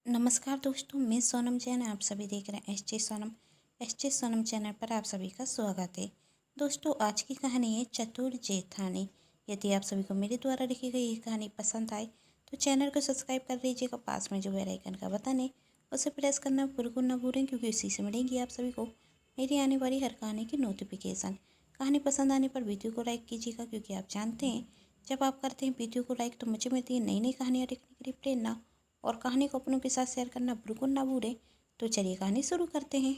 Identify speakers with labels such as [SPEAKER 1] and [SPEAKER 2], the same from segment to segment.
[SPEAKER 1] नमस्कार दोस्तों, मैं सोनम जैन। आप सभी देख रहे हैं एस जे सोनम चैनल पर आप सभी का स्वागत है। दोस्तों, आज की कहानी है चतुर जेठानी। यदि आप सभी को मेरे द्वारा लिखी गई ये कहानी पसंद आए तो चैनल को सब्सक्राइब कर लीजिएगा। पास में जो बेल आइकन का बटन है उसे प्रेस करना बिल्कुल ना भूलें, क्योंकि उसी से मिलेंगी आप सभी को मेरी आने वाली हर कहानी की नोटिफिकेशन। कहानी पसंद आने पर वीडियो को लाइक कीजिएगा, क्योंकि आप जानते हैं जब आप करते हैं वीडियो को लाइक तो मुझे मिलती है नई नई कहानियाँ लिखने के लिए प्रेरणा। और कहानी को अपनों के साथ शेयर करना बिल्कुल ना भूलें। तो चलिए कहानी शुरू करते हैं।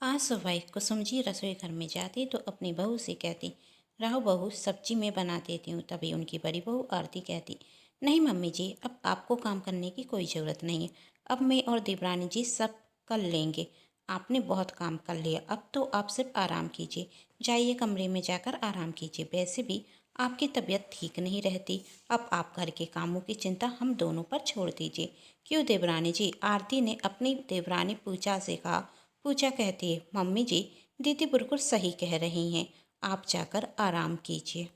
[SPEAKER 1] आज सुबह कुसुम जी रसोई घर में जाती तो अपनी बहू से कहती, रहो बहू, सब्जी मैं बना देती हूँ। तभी उनकी बड़ी बहू आरती कहती, नहीं मम्मी जी, अब आपको काम करने की कोई ज़रूरत नहीं है। अब मैं और देवरानी जी सब कर लेंगे। आपने बहुत काम कर लिया, अब तो आप सिर्फ आराम कीजिए। जाइए कमरे में जाकर आराम कीजिए। वैसे भी आपकी तबीयत ठीक नहीं रहती। अब आप घर के कामों की चिंता हम दोनों पर छोड़ दीजिए। क्यों देवरानी जी? आरती ने अपनी देवरानी पूजा से कहा। पूजा कहती है, मम्मी जी, दीदी बिल्कुल सही कह रही हैं, आप जाकर आराम कीजिए।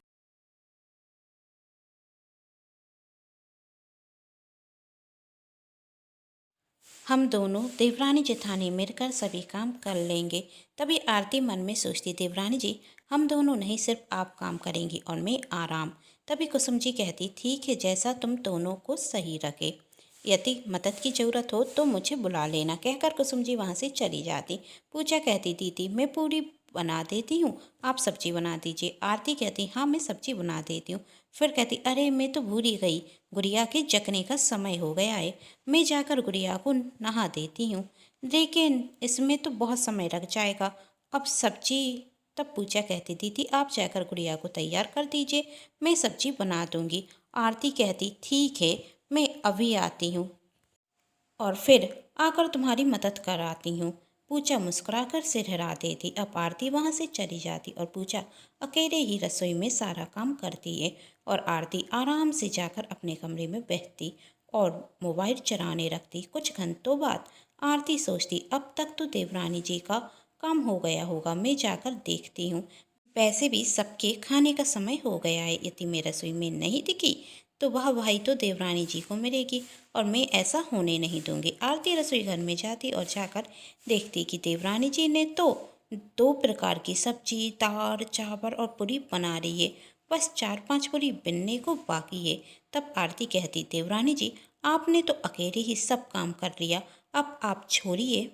[SPEAKER 1] हम दोनों देवरानी जेठानी मिलकर सभी काम कर लेंगे। तभी आरती मन में सोचती, देवरानी जी, हम दोनों नहीं, सिर्फ आप काम करेंगी और मैं आराम। तभी कुसुम जी कहती, ठीक है, जैसा तुम दोनों को सही रखे। यदि मदद की जरूरत हो तो मुझे बुला लेना, कहकर कुसुम जी वहाँ से चली जाती। पूजा कहती, दीदी मैं पूरी बना देती हूँ, आप सब्जी बना दीजिए। आरती कहती, हाँ मैं सब्जी बना देती हूँ। फिर कहती, अरे मैं तो भूल ही गई, गुड़िया के जगने का समय हो गया है। मैं जाकर गुड़िया को नहा देती हूँ, लेकिन इसमें तो बहुत समय लग जाएगा। अब सब्जी। तब पूजा कहती, दीदी आप जाकर गुड़िया को तैयार कर दीजिए, मैं सब्जी बना दूंगी। आरती कहती, ठीक है, मैं अभी आती हूँ और फिर आकर तुम्हारी मदद कराती हूँ। पूजा मुस्कुराकर सिर हिला देती। अब आरती वहाँ से चली जाती और पूजा अकेले ही रसोई में सारा काम करती है। और आरती आराम से जाकर अपने कमरे में बैठती और मोबाइल चलाने रखती। कुछ घंटों बाद आरती सोचती, अब तक तो देवरानी जी का काम हो गया होगा, मैं जाकर देखती हूँ। वैसे भी सबके खाने का समय हो गया है। यदि मैं रसोई में नहीं दिखी तो वह भाई तो देवरानी जी को मिलेगी और मैं ऐसा होने नहीं दूंगी। आरती रसोई घर में जाती और जाकर देखती कि देवरानी जी ने तो 2 प्रकार की सब्जी, दाल, चावल और पूरी बना ली है। बस 4-5 पूरी बनने को बाकी है। तब आरती कहती, देवरानी जी, आपने तो अकेले ही सब काम कर लिया, अब आप छोड़िए।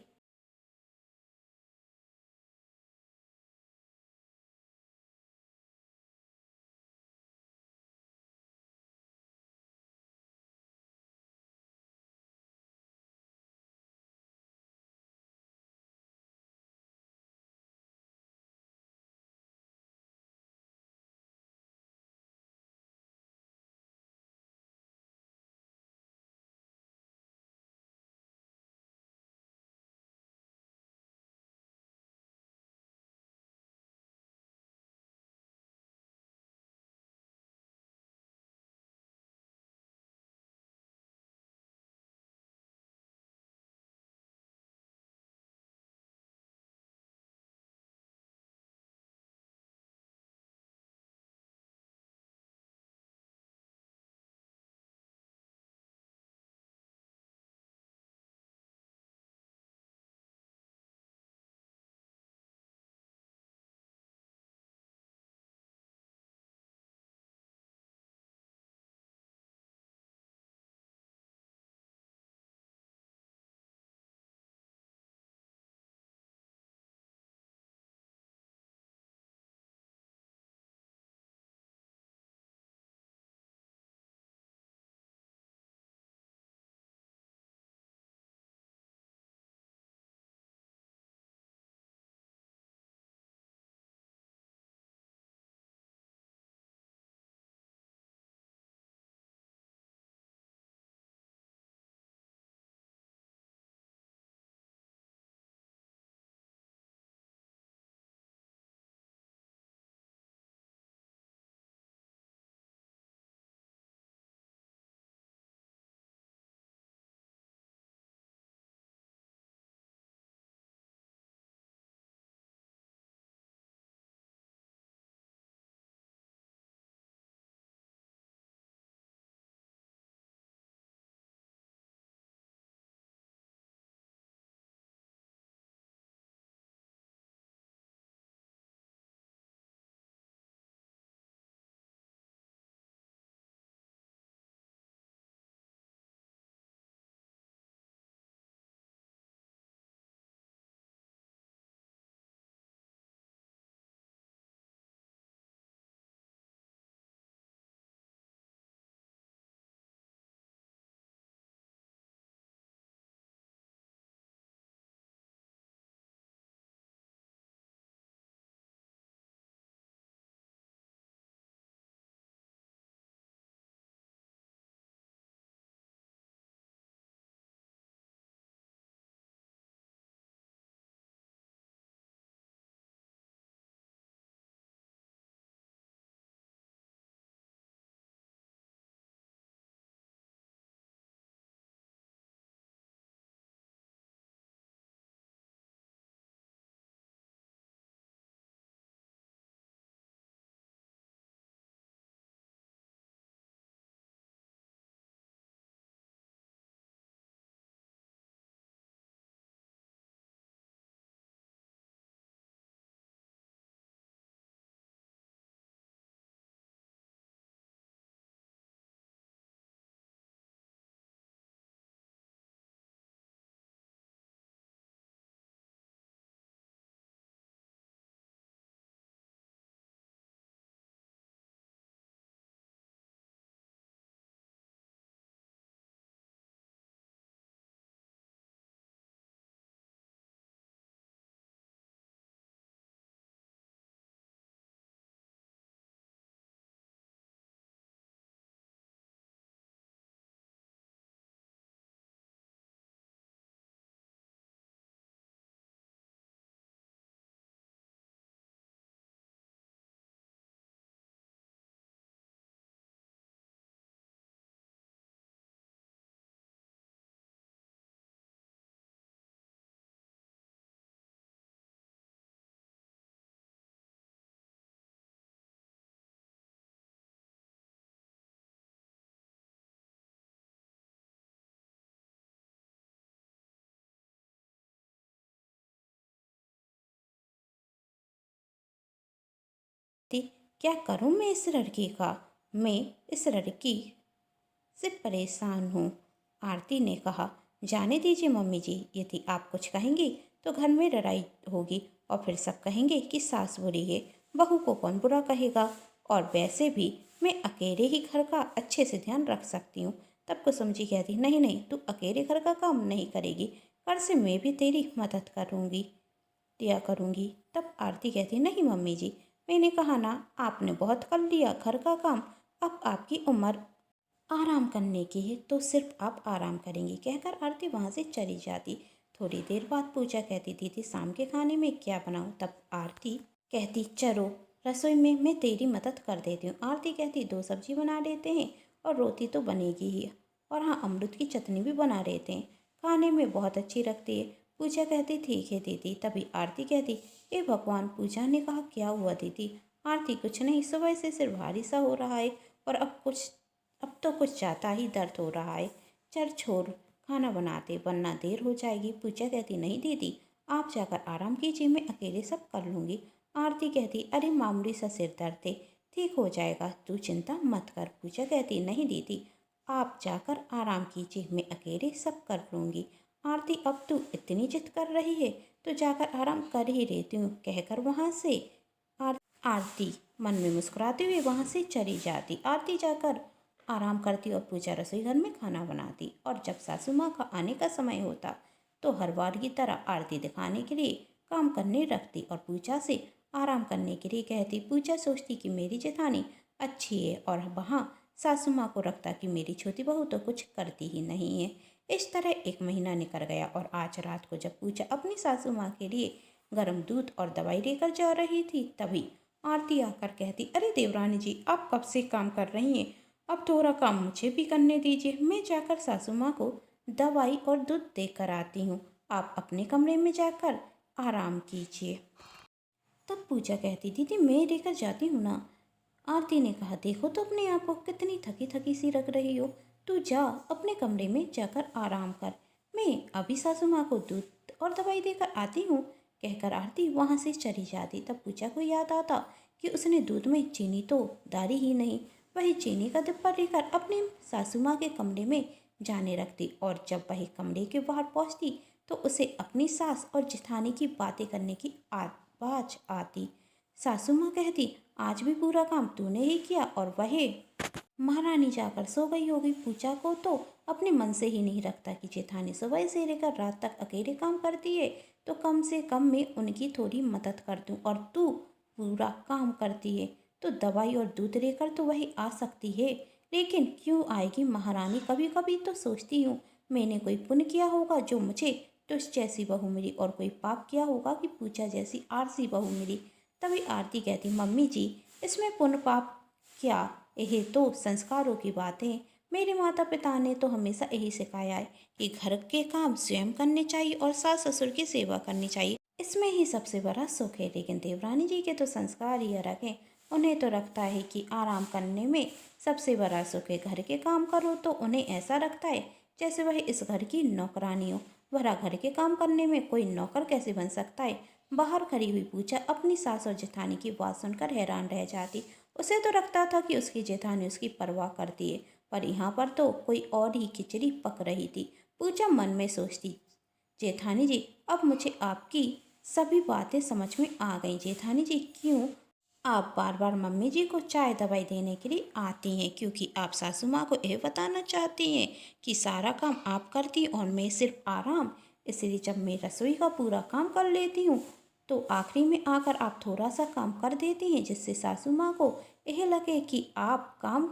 [SPEAKER 1] क्या करूं मैं इस लड़की का? मैं इस लड़की से परेशान हूँ। आरती ने कहा, जाने दीजिए मम्मी जी, यदि आप कुछ कहेंगी तो घर में लड़ाई होगी और फिर सब कहेंगे कि सास बुरी है, बहू को कौन बुरा कहेगा। और वैसे भी मैं अकेले ही घर का अच्छे से ध्यान रख सकती हूँ। तब कुसुम जी कहती, नहीं नहीं, तू अकेले घर का काम नहीं करेगी, कल से मैं भी तेरी मदद दिया करूँगी। तब आरती कहती, नहीं मम्मी जी, मैंने कहा ना, आपने बहुत कर लिया घर का काम, अब आपकी उम्र आराम करने की है तो सिर्फ आप आराम करेंगी, कहकर आरती वहाँ से चली जाती। थोड़ी देर बाद पूजा कहती, दीदी शाम के खाने में क्या बनाऊँ? तब आरती कहती, चलो रसोई में मैं तेरी मदद कर देती हूँ। आरती कहती, दो सब्जी बना लेते हैं और रोटी तो बनेगी ही, और हाँ अमरूद की चटनी भी बना लेते हैं, खाने में बहुत अच्छी लगती है। पूजा कहती, ठीक है दीदी। तभी आरती कहती, ए भगवान, पूजा ने कहा, क्या हुआ दीदी? आरती, कुछ नहीं, सुबह से सिर भारी सा हो रहा है और अब तो कुछ ज़्यादा ही दर्द हो रहा है। चल छोड़, खाना बनाते, वरना देर हो जाएगी। पूजा कहती, नहीं दीदी, आप जाकर आराम कीजिए, मैं अकेले सब कर लूँगी। आरती कहती, अरे मामूली सा सिर दर्द है, ठीक हो जाएगा, तू चिंता मत कर। पूजा कहती, नहीं दीदी, आप जाकर आराम कीजिए, मैं अकेले सब कर लूँगी। आरती, अब तू इतनी जिद कर रही है तो जाकर आराम कर ही लेती हूँ, कहकर वहाँ से आरती मन में मुस्कुराते हुए वहाँ से चली जाती। आरती जाकर आराम करती और पूजा रसोई घर में खाना बनाती। और जब सासू माँ का आने का समय होता तो हर बार की तरह आरती दिखाने के लिए काम करने रखती और पूजा से आराम करने के लिए कहती। पूजा सोचती कि मेरी जेठानी अच्छी है, और वहाँ सासू माँ को रखता कि मेरी छोटी बहू तो कुछ करती ही नहीं है। इस तरह एक महीना निकल गया और आज रात को जब पूजा अपनी सासू माँ के लिए गर्म दूध और दवाई लेकर जा रही थी, तभी आरती आकर कहती, अरे देवरानी जी, आप कब से काम कर रही हैं? अब थोड़ा काम मुझे भी करने दीजिए, मैं जाकर सासू माँ को दवाई और दूध देकर आती हूँ, आप अपने कमरे में जाकर आराम कीजिए। तब पूजा कहती, दीदी मैं लेकर जाती हूँ ना। आरती ने कहा, देखो तो अपने आप को, कितनी थकी थकी सी लग रही हो, तू जा अपने कमरे में जाकर आराम कर, मैं अभी सासू माँ को दूध और दवाई देकर आती हूँ, कहकर आरती वहाँ से चली जाती। तब पूजा को याद आता कि उसने दूध में चीनी तो डाली ही नहीं। वही चीनी का डिब्बा लेकर अपनी सासू माँ के कमरे में जाने रखती, और जब वही कमरे के बाहर पहुँचती तो उसे अपनी सास और जेठानी की बातें करने की आवाज आती। सासू माँ कहती, आज भी पूरा काम तूने ही किया, और वह महारानी जाकर सो गई होगी। पूजा को तो अपने मन से ही नहीं रखता कि जेठानी सुबह से लेकर रात तक अकेले काम करती है, तो कम से कम मैं उनकी थोड़ी मदद कर दूं, और तू पूरा काम करती है तो दवाई और दूध लेकर तो वही आ सकती है, लेकिन क्यों आएगी महारानी? कभी कभी तो सोचती हूँ, मैंने कोई पुण्य किया होगा जो मुझे तुझ जैसी बहू मिली, और कोई पाप किया होगा कि पूजा जैसी आरसी बहू मिली। तभी आरती कहती, मम्मी जी, इसमें पुण्य पाप क्या, यह तो संस्कारों की बात है। मेरे माता पिता ने तो हमेशा यही सिखाया है कि घर के काम स्वयं करने चाहिए और सास ससुर की सेवा करनी चाहिए, इसमें ही सबसे बड़ा सुख है। लेकिन देवरानी जी के तो संस्कार ही अलग हैं। उन्हें तो लगता है कि आराम करने में सबसे बड़ा सुख है, घर के काम करो तो उन्हें ऐसा लगता है जैसे वह इस घर की नौकरानी हो। भला घर के काम करने में कोई नौकर कैसे बन सकता है? बाहर खड़ी हुई पूजा अपनी सास और जेठानी की बात सुनकर हैरान रह जाती। उसे तो लगता था कि उसकी जेठानी उसकी परवाह करती है, पर यहाँ पर तो कोई और ही खिचड़ी पक रही थी। पूजा मन में सोचती, जेठानी जी, अब मुझे आपकी सभी बातें समझ में आ गई। जेठानी जी, क्यों आप बार बार मम्मी जी को चाय दवाई देने के लिए आती हैं? क्योंकि आप सासू माँ को यह बताना चाहती हैं कि सारा काम आप करती हैं और मैं सिर्फ आराम। इसलिए जब मैं रसोई का पूरा काम कर लेती हूँ तो आखिरी में आकर आप थोड़ा सा काम कर देती हैं, जिससे सासू माँ को यह लगे कि आप काम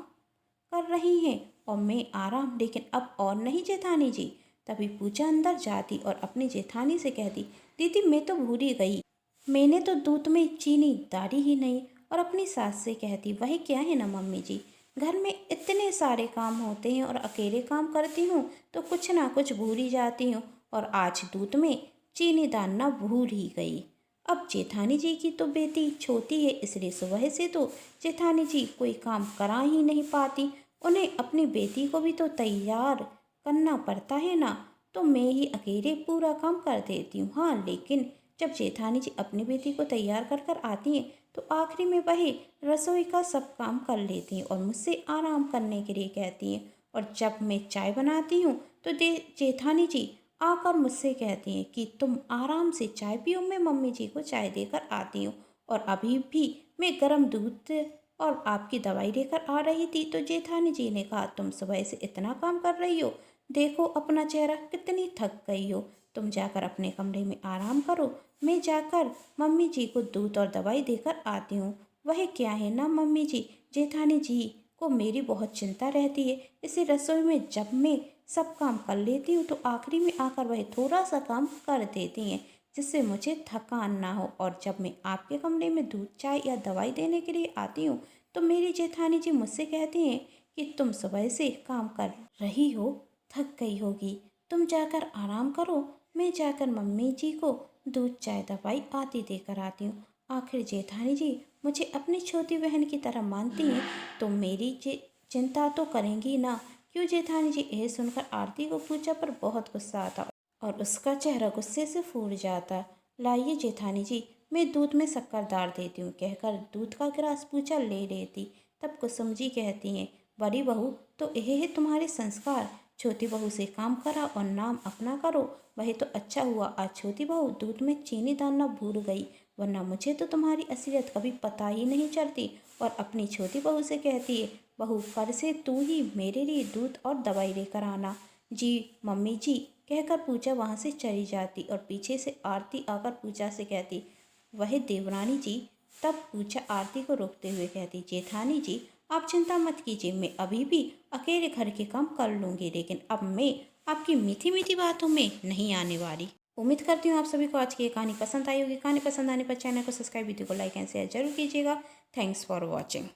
[SPEAKER 1] कर रही हैं और मैं आराम। लेकिन अब और नहीं जेठानी जी। तभी पूजा अंदर जाती और अपनी जेठानी से कहती, दीदी मैं तो भूल ही गई, मैंने तो दूध में चीनी डाली ही नहीं। और अपनी सास से कहती, वही क्या है ना मम्मी जी, घर में इतने सारे काम होते हैं और अकेले काम करती हूँ तो कुछ ना कुछ भूल ही जाती हूँ, और आज दूध में चीनी डालना भूल ही गई। अब जेठानी जी की तो बेटी छोटी है, इसलिए सुबह से तो जेठानी जी कोई काम करा ही नहीं पाती। उन्हें अपनी बेटी को भी तो तैयार करना पड़ता है ना, तो मैं ही अकेले पूरा काम कर देती हूँ। हाँ, लेकिन जब जेठानी जी अपनी बेटी को तैयार कर कर आती हैं तो आखिरी में वही रसोई का सब काम कर लेती हैं और मुझसे आराम करने के लिए कहती हैं। और जब मैं चाय बनाती हूँ तो जेठानी जी आकर मुझसे कहती हैं कि तुम आराम से चाय पियो, मैं मम्मी जी को चाय देकर आती हूँ। और अभी भी मैं गर्म दूध और आपकी दवाई लेकर आ रही थी तो जेठानी जी ने कहा, तुम सुबह से इतना काम कर रही हो, देखो अपना चेहरा, कितनी थक गई हो, तुम जाकर अपने कमरे में आराम करो, मैं जाकर मम्मी जी को दूध और दवाई देकर आती हूँ। वह क्या है ना मम्मी जी, जेठानी जी को मेरी बहुत चिंता रहती है, इसी रसोई में जब मैं सब काम कर लेती हूँ तो आखिरी में आकर वह थोड़ा सा काम कर देती हैं जिससे मुझे थकान ना हो। और जब मैं आपके कमरे में दूध चाय या दवाई देने के लिए आती हूँ तो मेरी जेठानी जी मुझसे कहती हैं कि तुम सुबह से काम कर रही हो, थक गई होगी, तुम जाकर आराम करो, मैं जाकर मम्मी जी को दूध चाय दवाई आदि देकर आती हूँ। आखिर जेठानी जी मुझे अपनी छोटी बहन की तरह मानती हैं तो मेरी चिंता तो करेंगी ना। क्यों जेठानी जी, यह सुनकर आरती को पूजा पर बहुत गुस्सा आता और उसका चेहरा गुस्से से फूट जाता। लाइए जेठानी जी, मैं दूध में शक्कर डाल देती हूँ, कहकर दूध का गिलास पूजा ले लेती। तब कुसुम जी कहती हैं, बड़ी बहू तो यह है तुम्हारे संस्कार, छोटी बहू से काम करा और नाम अपना करो। वही तो अच्छा हुआ आज छोटी बहू दूध में चीनी डालना भूल गई, वरना मुझे तो तुम्हारी असलियत कभी पता ही नहीं चलती। और अपनी छोटी बहू से कहती है, बहू कल से तू ही मेरे लिए दूध और दवाई लेकर आना। जी मम्मी जी, कहकर पूजा वहाँ से चली जाती और पीछे से आरती आकर पूजा से कहती, वह देवरानी जी। तब पूजा आरती को रोकते हुए कहती, जेठानी जी आप चिंता मत कीजिए, मैं अभी भी अकेले घर के काम कर लूँगी, लेकिन अब मैं आपकी मीठी मीठी बातों में नहीं आने वाली। उम्मीद करती हूँ आप सभी को आज की ये कहानी पसंद आई होगी। कहानी पसंद आने पर चैनल को सब्सक्राइब, वीडियो को लाइक एंड शेयर जरूर कीजिएगा। Thanks for watching.